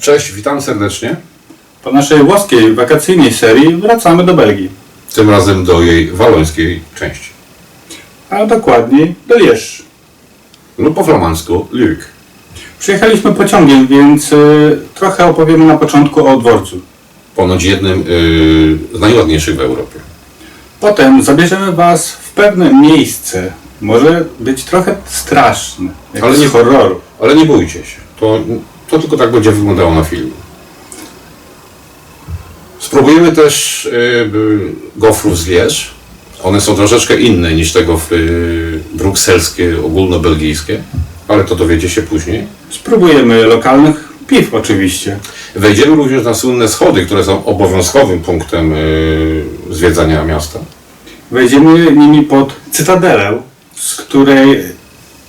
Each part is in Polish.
Cześć, witam serdecznie. Po naszej włoskiej wakacyjnej serii wracamy do Belgii. Tym razem do jej walońskiej części. A dokładniej do Liège. Lub po flamandzku Luik. Przyjechaliśmy pociągiem, więc trochę opowiemy na początku o dworcu. Ponoć jednym z najładniejszych w Europie. Potem zabierzemy Was w pewne miejsce. Może być trochę straszne, jak Ale z nie- horroru. Ale nie bójcie się. To tylko tak będzie wyglądało na filmie. Spróbujemy też gofrów z Liège. One są troszeczkę inne niż tego brukselskie, ogólnobelgijskie. Ale to dowiecie się później. Spróbujemy lokalnych piw oczywiście. Wejdziemy również na słynne schody, które są obowiązkowym punktem zwiedzania miasta. Wejdziemy nimi pod cytadelę, z której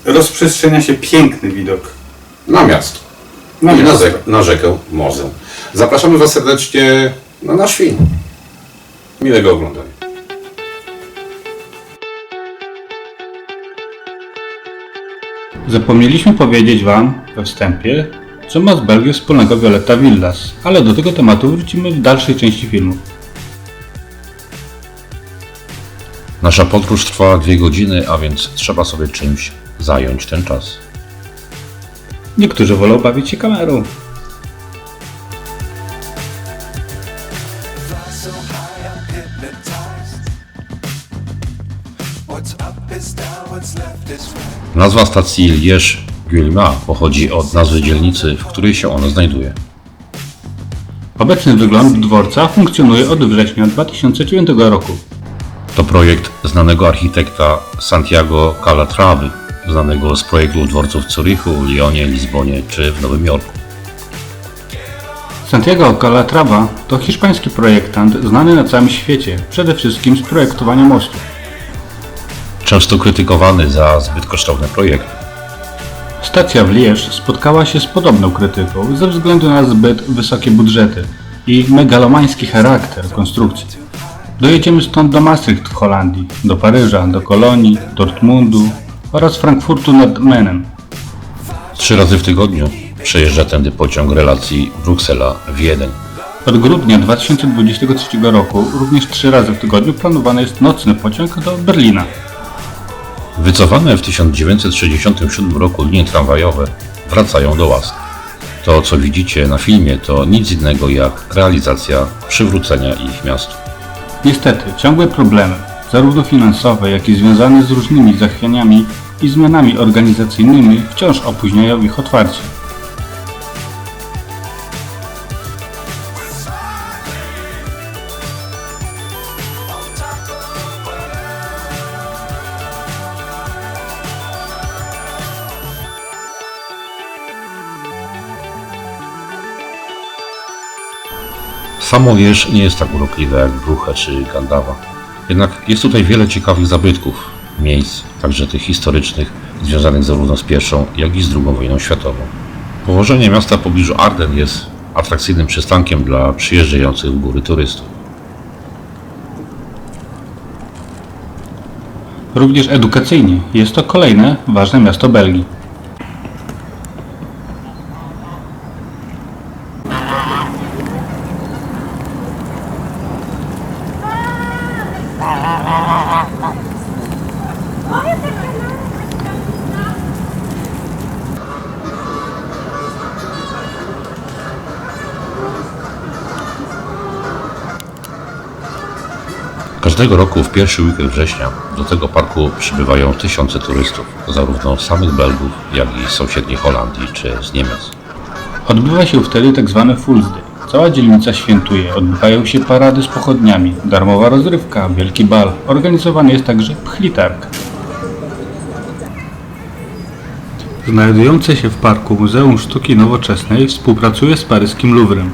rozprzestrzenia się piękny widok. Na miasto. Na I miasto. na rzekę Mozę. Zapraszamy Was serdecznie na nasz film. Miłego oglądania. Zapomnieliśmy powiedzieć Wam we wstępie, co ma z Belgią wspólnego Violetta Villas, ale do tego tematu wrócimy w dalszej części filmu. Nasza podróż trwała 2 godziny, a więc trzeba sobie czymś zająć ten czas. Niektórzy wolą bawić się kamerą. So high, I'm hypnotized. What's up is down, what's left is right. Nazwa stacji Liège-Guillemot pochodzi od nazwy dzielnicy, w której się ona znajduje. Obecny wygląd dworca funkcjonuje od września 2009 roku. To projekt znanego architekta Santiago Calatrawy, znanego z projektów dworców w Zurychu, Lyonie, Lizbonie czy w Nowym Jorku. Santiago Calatrava to hiszpański projektant znany na całym świecie, przede wszystkim z projektowania mostów. Często krytykowany za zbyt kosztowne projekty. Stacja w Liège spotkała się z podobną krytyką ze względu na zbyt wysokie budżety i megalomański charakter konstrukcji. Dojedziemy stąd do Maastricht w Holandii, do Paryża, do Kolonii, Dortmundu oraz Frankfurtu nad Menem. 3 razy w tygodniu przejeżdża tędy pociąg relacji Bruksela-Wiedeń. Od grudnia 2023 roku również 3 razy w tygodniu planowany jest nocny pociąg do Berlina. Wycofane w 1967 roku linie tramwajowe wracają do łask. To, co widzicie na filmie, to nic innego jak realizacja przywrócenia ich miastu. Niestety, ciągłe problemy, zarówno finansowe, jak i związane z różnymi zachwianiami i zmianami organizacyjnymi wciąż opóźniają ich otwarcie. Samo Liège nie jest tak urokliwe jak Bruche czy Gandawa. Jednak jest tutaj wiele ciekawych zabytków, miejsc, także tych historycznych, związanych zarówno z I, jak i z II wojną światową. Położenie miasta w pobliżu Arden jest atrakcyjnym przystankiem dla przyjeżdżających w góry turystów. Również edukacyjnie jest to kolejne ważne miasto Belgii. Każdego roku w pierwszy weekend września do tego parku przybywają tysiące turystów, zarówno samych Belgów, jak i z sąsiedniej Holandii czy z Niemiec. Odbywa się wtedy tzw. Fools Day. Cała dzielnica świętuje, odbywają się parady z pochodniami, darmowa rozrywka, wielki bal. Organizowany jest także pchlitarg. Znajdujące się w parku Muzeum Sztuki Nowoczesnej współpracuje z paryskim Louvrem.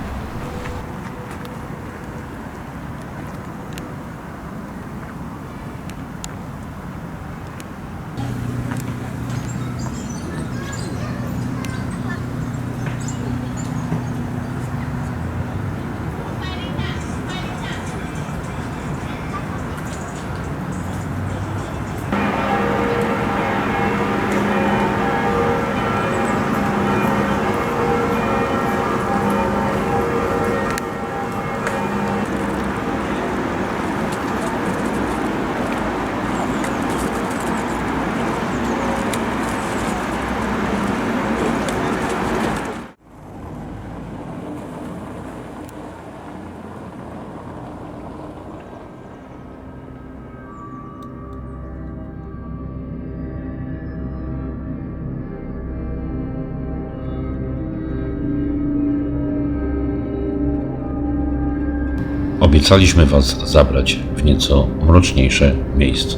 obiecaliśmy Was zabrać w nieco mroczniejsze miejsce.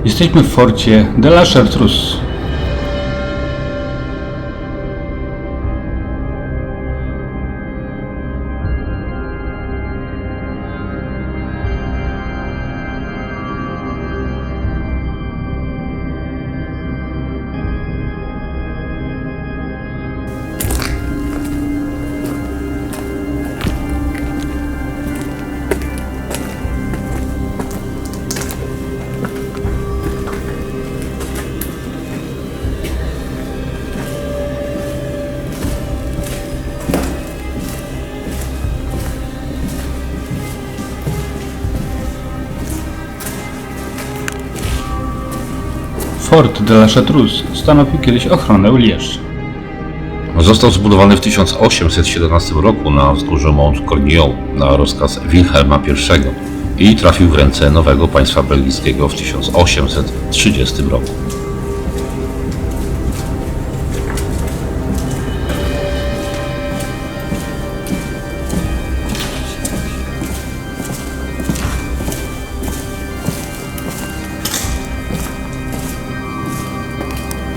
Jesteśmy w forcie de la Chartreuse. Fort de la Chartreuse stanowił kiedyś ochronę Liège. Został zbudowany w 1817 roku na wzgórzu Mont Cornillon na rozkaz Wilhelma I i trafił w ręce nowego państwa belgijskiego w 1830 roku.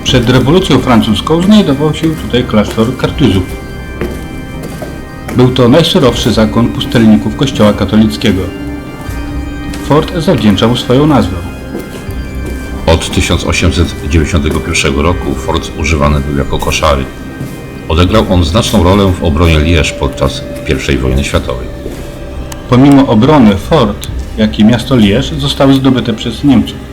Przed rewolucją francuską znajdował się tutaj klasztor Kartuzów. Był to najsurowszy zakon pustelników kościoła katolickiego. Fort zawdzięcza mu swoją nazwę. Od 1891 roku fort używany był jako koszary. Odegrał on znaczną rolę w obronie Liège podczas I wojny światowej. Pomimo obrony fort, jak i miasto Liège zostały zdobyte przez Niemców.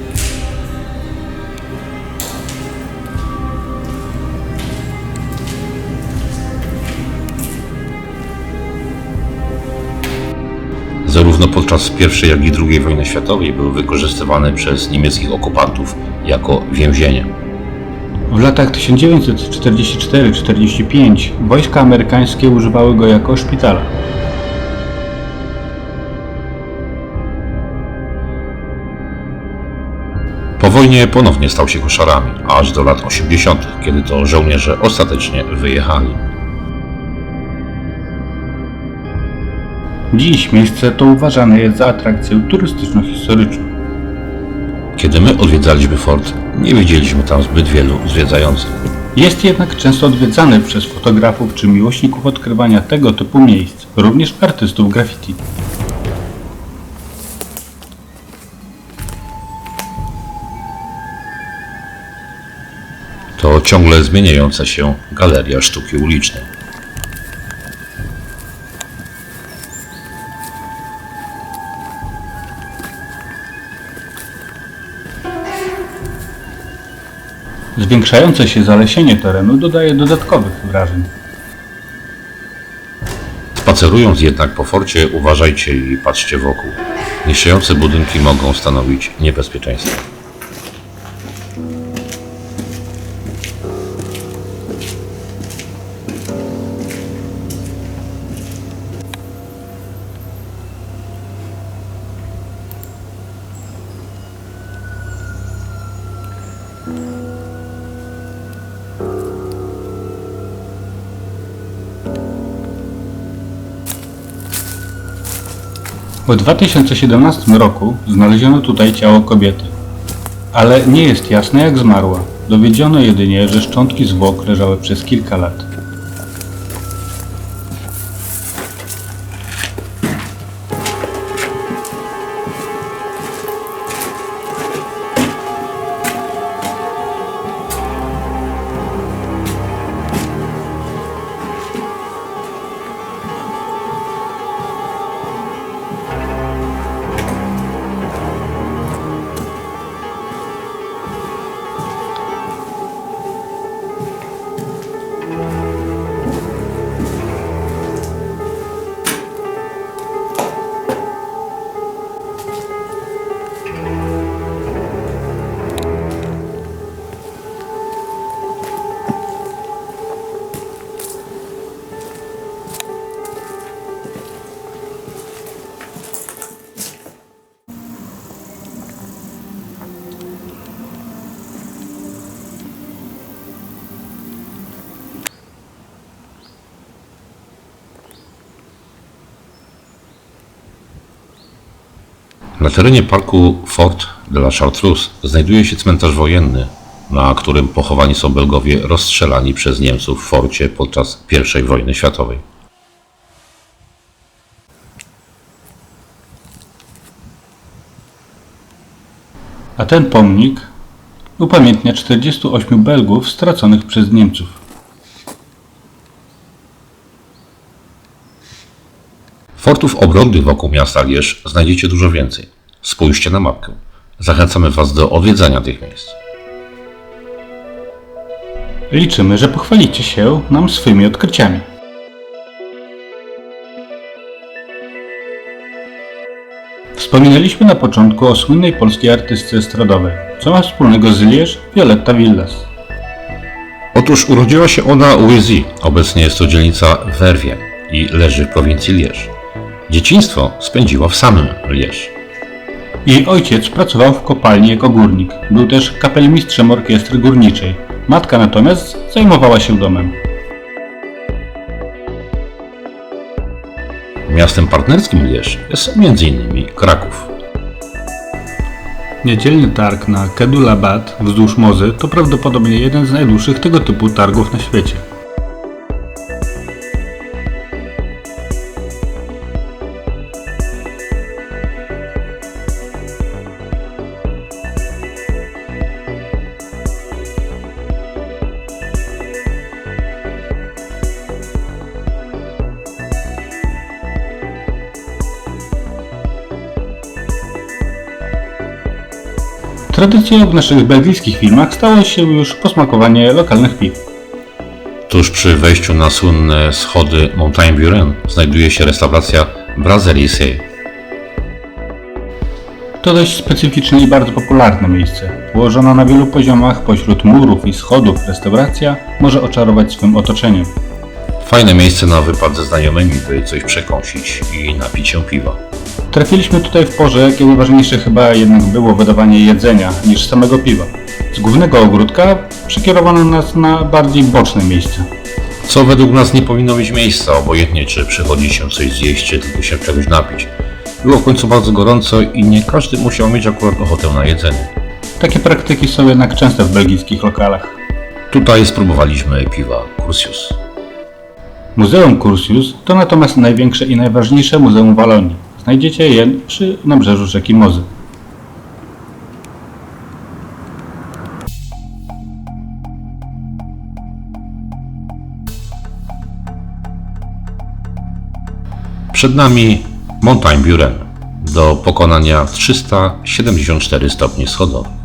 Zarówno podczas I, jak i II wojny światowej był wykorzystywany przez niemieckich okupantów jako więzienie. W latach 1944-45 wojska amerykańskie używały go jako szpitala. Po wojnie ponownie stał się koszarami, aż do lat 80., kiedy to żołnierze ostatecznie wyjechali. Dziś miejsce to uważane jest za atrakcję turystyczno-historyczną. Kiedy my odwiedzaliśmy fort, nie widzieliśmy tam zbyt wielu zwiedzających. Jest jednak często odwiedzany przez fotografów czy miłośników odkrywania tego typu miejsc, również artystów graffiti. To ciągle zmieniająca się galeria sztuki ulicznej. Zwiększające się zalesienie terenu dodaje dodatkowych wrażeń. Spacerując jednak po forcie, uważajcie i patrzcie wokół. Niszczące budynki mogą stanowić niebezpieczeństwo. W 2017 roku znaleziono tutaj ciało kobiety, ale nie jest jasne jak zmarła. Dowiedziono jedynie, że szczątki zwłok leżały przez kilka lat. Na terenie parku Fort de la Chartreuse znajduje się cmentarz wojenny, na którym pochowani są Belgowie rozstrzelani przez Niemców w forcie podczas I wojny światowej. A ten pomnik upamiętnia 48 Belgów straconych przez Niemców. Fortów obronnych wokół miasta Lierz znajdziecie dużo więcej. Spójrzcie na mapkę. Zachęcamy Was do odwiedzania tych miejsc. Liczymy, że pochwalicie się nam swymi odkryciami. Wspominaliśmy na początku o słynnej polskiej artystce estradowej. Co ma wspólnego z Lierz Violetta Villas? Otóż urodziła się ona u Uezy, obecnie jest to dzielnica Verviers i leży w prowincji Lierz. Dzieciństwo spędziła w samym Lierz. Jej ojciec pracował w kopalni jako górnik. Był też kapelmistrzem orkiestry górniczej. Matka natomiast zajmowała się domem. Miastem partnerskim Lierz jest m.in. Kraków. Niedzielny targ na Kedulabat wzdłuż Mozy to prawdopodobnie jeden z najdłuższych tego typu targów na świecie. Tradycją w naszych belgijskich filmach stało się już posmakowanie lokalnych piw. Tuż przy wejściu na słynne schody Montagne Buren znajduje się restauracja Brasserie C. To dość specyficzne i bardzo popularne miejsce. Położona na wielu poziomach pośród murów i schodów restauracja może oczarować swym otoczeniem. Fajne miejsce na wypad ze znajomymi, by coś przekąsić i napić się piwa. Trafiliśmy tutaj w porze, kiedy ważniejsze chyba jednak było wydawanie jedzenia niż samego piwa. Z głównego ogródka przekierowano nas na bardziej boczne miejsce. Co według nas nie powinno mieć miejsca, obojętnie czy przychodzi się coś zjeść, czy tylko się czegoś napić. Było w końcu bardzo gorąco i nie każdy musiał mieć akurat ochotę na jedzenie. Takie praktyki są jednak częste w belgijskich lokalach. Tutaj spróbowaliśmy piwa Cursius. Muzeum Cursius to natomiast największe i najważniejsze muzeum Walonii. Znajdziecie je przy nabrzeżu rzeki Mozy. Przed nami Montagne Buren, do pokonania 374 stopni schodowych.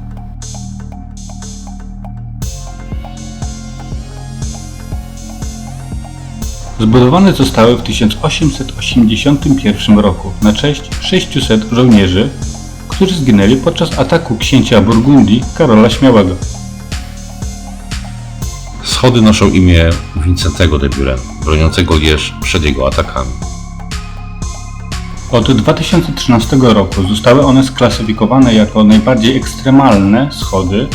Zbudowane zostały w 1881 roku na cześć 600 żołnierzy, którzy zginęli podczas ataku księcia Burgundii Karola Śmiałego. Schody noszą imię Wincentego de Buren, broniącego Lierz przed jego atakami. Od 2013 roku zostały one sklasyfikowane jako najbardziej ekstremalne schody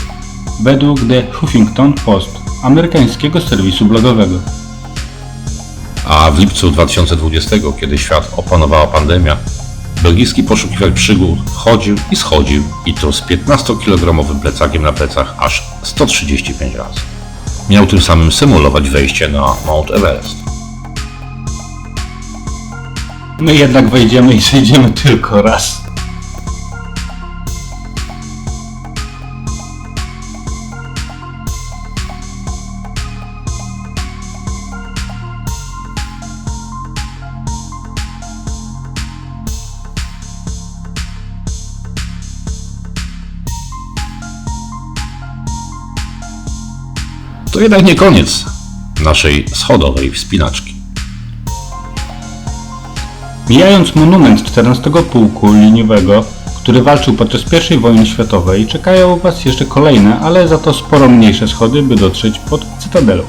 według The Huffington Post, amerykańskiego serwisu blogowego. A w lipcu 2020, kiedy świat opanowała pandemia, belgijski poszukiwacz przygód chodził i schodził i to z 15-kilogramowym plecakiem na plecach aż 135 razy. Miał tym samym symulować wejście na Mount Everest. My jednak wejdziemy i zejdziemy tylko raz. To jednak nie koniec naszej schodowej wspinaczki. Mijając monument 14 Pułku Liniowego, który walczył podczas I wojny światowej, czekają Was jeszcze kolejne, ale za to sporo mniejsze schody, by dotrzeć pod Cytadelą.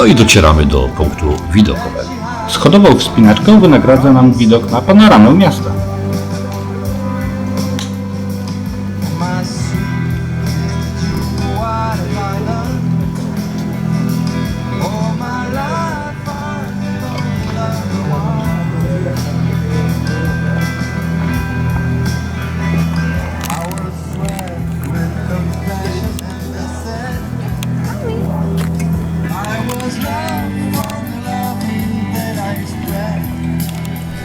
No i docieramy do punktu widokowego. Schodową wspinaczką wynagradza nam widok na panoramę miasta.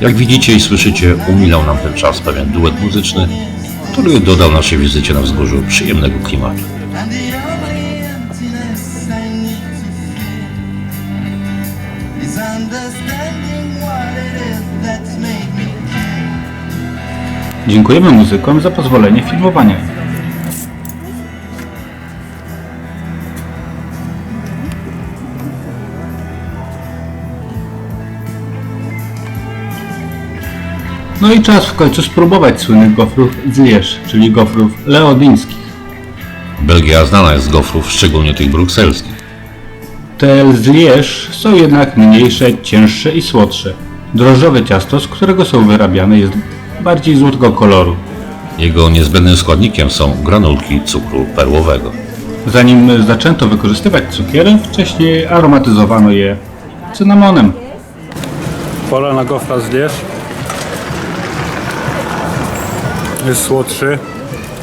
Jak widzicie i słyszycie, umilał nam ten czas pewien duet muzyczny, który dodał naszej wizycie na wzgórzu przyjemnego klimatu. And the only emptiness I need to feel is understanding what it is that's made me care. Dziękujemy muzykom za pozwolenie filmowania. No i czas w końcu spróbować słynnych gofrów z Lierz, czyli gofrów leodyńskich. Belgia znana jest z gofrów, szczególnie tych brukselskich. Te z Lierz są jednak mniejsze, cięższe i słodsze. Drożdżowe ciasto, z którego są wyrabiane, jest bardziej złotego koloru. Jego niezbędnym składnikiem są granulki cukru perłowego. Zanim zaczęto wykorzystywać cukierem, wcześniej aromatyzowano je cynamonem. Pola na gofra z Lierz jest słodszy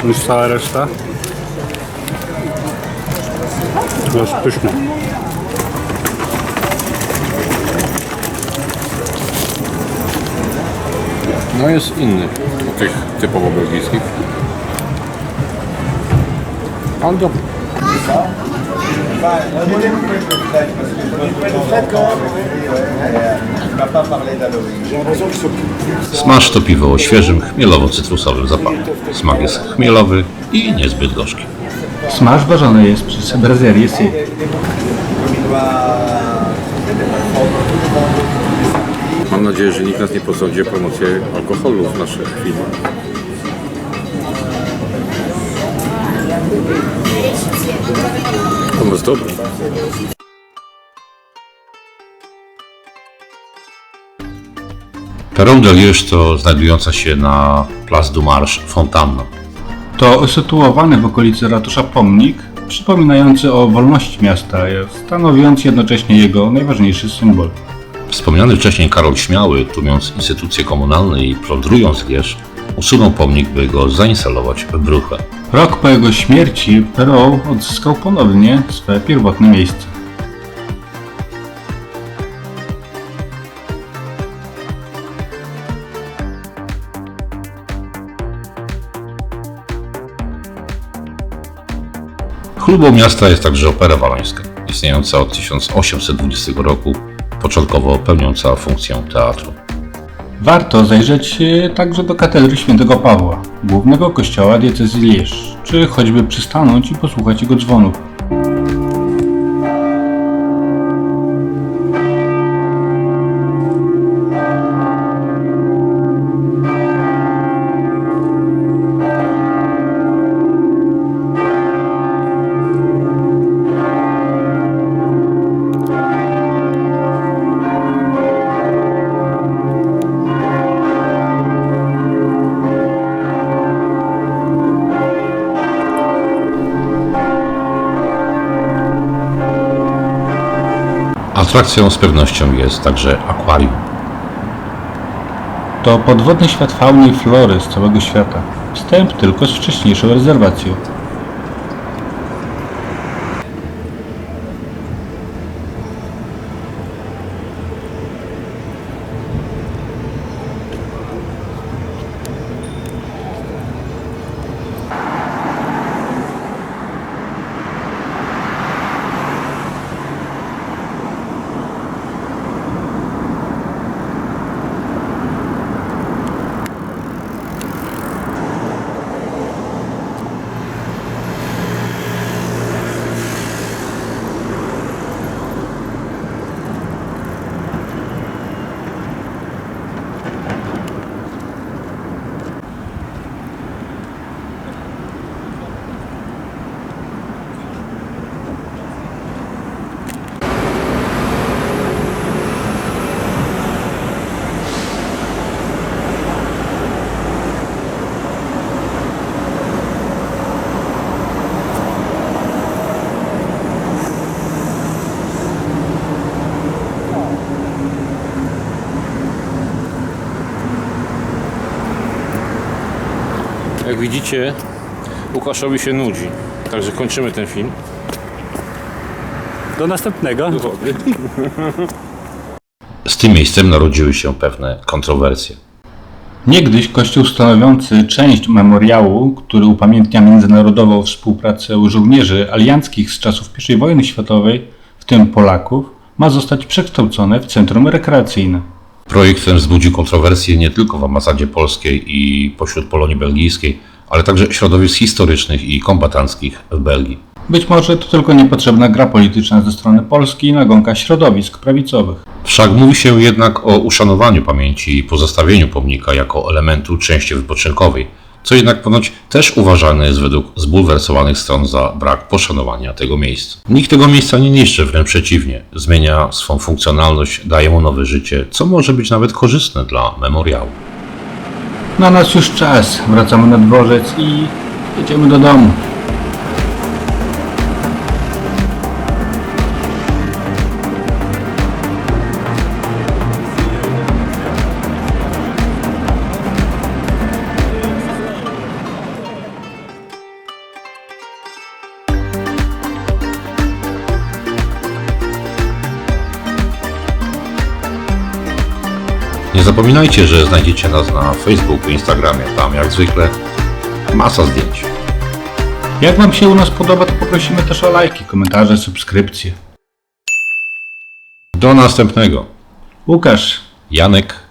niż cała reszta. To jest pyszne. No jest inny od tych typowo belgijskich. Ale dobry. Smaż to piwo o świeżym, chmielowo-cytrusowym zapachu. Smak jest chmielowy i niezbyt gorzki. Smaż ważony jest przez Brasserie Sy. Mam nadzieję, że nikt nas nie posądzi o promocję alkoholu w naszych filmach. To jest dobre. Perron de Liège to znajdująca się na Place du Marche fontanna. To usytuowany w okolicy ratusza pomnik, przypominający o wolności miasta, stanowiąc jednocześnie jego najważniejszy symbol. Wspomniany wcześniej Karol Śmiały, tłumiąc instytucje komunalne i plądrując Lierz, usunął pomnik, by go zainstalować w Bruche. Rok po jego śmierci Perron odzyskał ponownie swe pierwotne miejsce. Chlubą miasta jest także Opera Walońska, istniejąca od 1820 roku, początkowo pełniąca funkcję teatru. Warto zajrzeć także do katedry świętego Pawła, głównego kościoła diecezji Lierz, czy choćby przystanąć i posłuchać jego dzwonów. Atrakcją z pewnością jest także akwarium. To podwodny świat fauny i flory z całego świata. Wstęp tylko z wcześniejszą rezerwacją. Jak widzicie, Łukaszowi się nudzi. Także kończymy ten film. Do następnego. Z tym miejscem narodziły się pewne kontrowersje. Niegdyś kościół stanowiący część memoriału, który upamiętnia międzynarodową współpracę żołnierzy alianckich z czasów I wojny światowej, w tym Polaków, ma zostać przekształcony w centrum rekreacyjne. Projekt ten wzbudził kontrowersje nie tylko w ambasadzie polskiej i pośród Polonii belgijskiej, ale także środowisk historycznych i kombatanckich w Belgii. Być może to tylko niepotrzebna gra polityczna ze strony Polski i nagonka środowisk prawicowych. Wszak mówi się jednak o uszanowaniu pamięci i pozostawieniu pomnika jako elementu części wypoczynkowej, co jednak ponoć też uważane jest według zbulwersowanych stron za brak poszanowania tego miejsca. Nikt tego miejsca nie niszczy, wręcz przeciwnie, zmienia swą funkcjonalność, daje mu nowe życie, co może być nawet korzystne dla memoriału. Na nas już czas, wracamy na dworzec i jedziemy do domu. Nie zapominajcie, że znajdziecie nas na Facebooku, Instagramie, tam jak zwykle masa zdjęć. Jak Wam się u nas podoba, to poprosimy też o lajki, komentarze, subskrypcje. Do następnego. Łukasz. Janek.